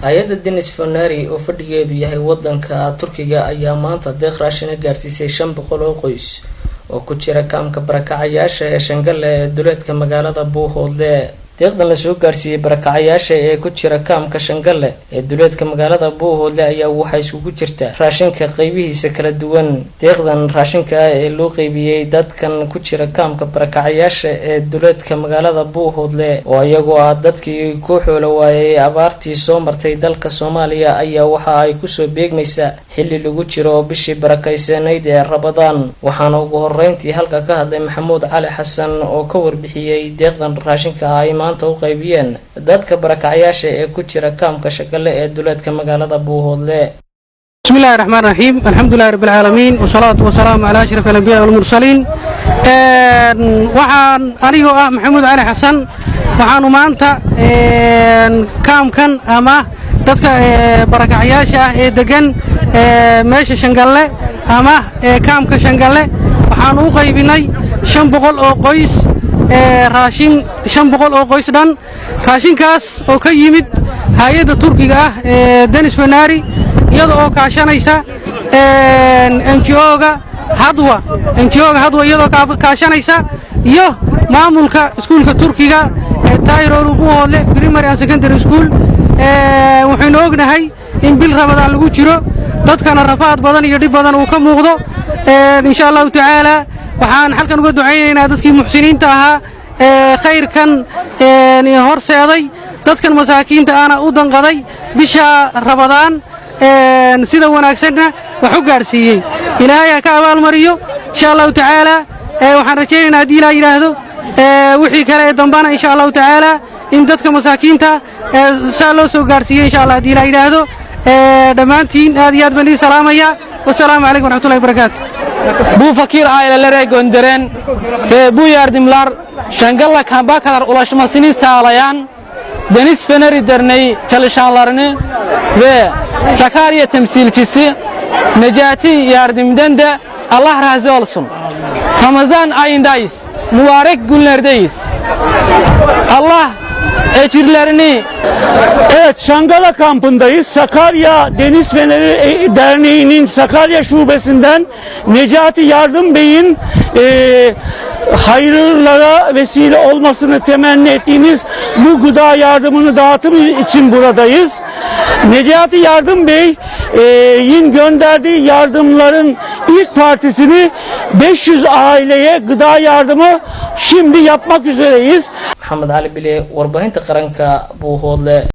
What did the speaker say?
hay-adda Denis Fenary oo fadhigeedu yahay wadanka Turkiga ayaa maanta deeq raashin gaarsiisay 500 oo qoys oo ku jira kaamka barakacayaasha ee Shangalle ee duleedka magaalada Buuhoodle. deeqdan la soo gaarsiiyay barakacayaasha ee ku jira kaamka Shangalle ee duleedka magaalada Buuhoodle ayaa waxay isugu jirtaa raashinka qaybihiisa kala duwan. deeqdan raashinka ee loo qaybiyay dadkan ku jira kaamka barakacayaasha ee duleedka magaalada Buuhoodle oo ayagoo dadkii ku xoolo waayay abaartii soo martay dalka Soomaaliya ayaa waxa ay ku soo beegmaysaa xilli lagu jiro bishii barakaysaneyd ee Ramadaan. waxaana ugu horeyntii halka ka hadlay Maxamuud Cali Xasan oo ka warbixiyay deeqdan raashinka ay maanta u qaybiyeen dadka barakacayaasha ee ku jira kaamka Shangalle ee duleedka magaalada Buuhoodle. بسم الله الرحمن الرحيم الحمد لله رب العالمين والصلاة والسلام على أشرف الأنبياء والمرسلين. waxaan anigoo Maxamuud Cali Xasan waxaanu maanta kaamkan ama dadka barakacayaasha ee degan meesha Shangalle ama kaamka Shangalle waxaan u qaybinay 500 oo qoys raashin 500 oo qoys dhan raashinkaas oo ka yimid hay'adda Turkiga ah ee Denis Fenary iyadoo oo kaashanaysa NGO-ga Hadwa iyadoo kaashanaysa iyo maamulka iskuulka Turkiga ee Tayroor Buuhoodle Primary and Secondary School. waxaynu ognahay in bil Ramadaan lagu jiro dadkana rafaad badan iyo dhib badan uu ka muuqdo. insha Allah ta'ala waxaan halkan uga duceynaynaa dadkii muxsiniinta ahaa khayrkan horseeday dadkan masaakiinta ana u danqaday bisha Ramadaan sida wanaagsanna wax u gaarsiiyay. ilaahay ka abaal mariyo insha Allah ta'ala. waxaan rajaynaynaa hadii la yiraahdo wixii kale dambana insha Allah ta'ala in dadka masaakiinta saa loo soo gaarsiiyay insha Allah hadii la yiraahdo. dhamaantiin aad iyo aad baan idin salaamaya. wassalaamu alaykum warahmatullahi wabarakatuh. bu fakir ailelere gönderen ve bu yardımlar Shangalle kampakalar ulaşmasını sağlayan Denis Fenary Derneği çalışanlarını ve Sakarya temsilcisi Necati Yardım'dan da Allah razı olsun. Ramazan ayındayız. Mübarek günlerdeyiz. Allah ecirlerini. Evet, Shangalle kampındayız. Sakarya Denis Fenary Derneği'nin Sakarya şubesinden Necati Yardım Bey'in hayırlara vesile olmasını temenni ettiğimiz bu gıda yardımını dağıtım için buradayız. Necati Yardım Bey'in gönderdiği yardımların ilk partisini 500 aileye gıda yardımı şimdi yapmak üzereyiz. Maxamed Cali Bile warbaahinta qaranka Buuhoodle.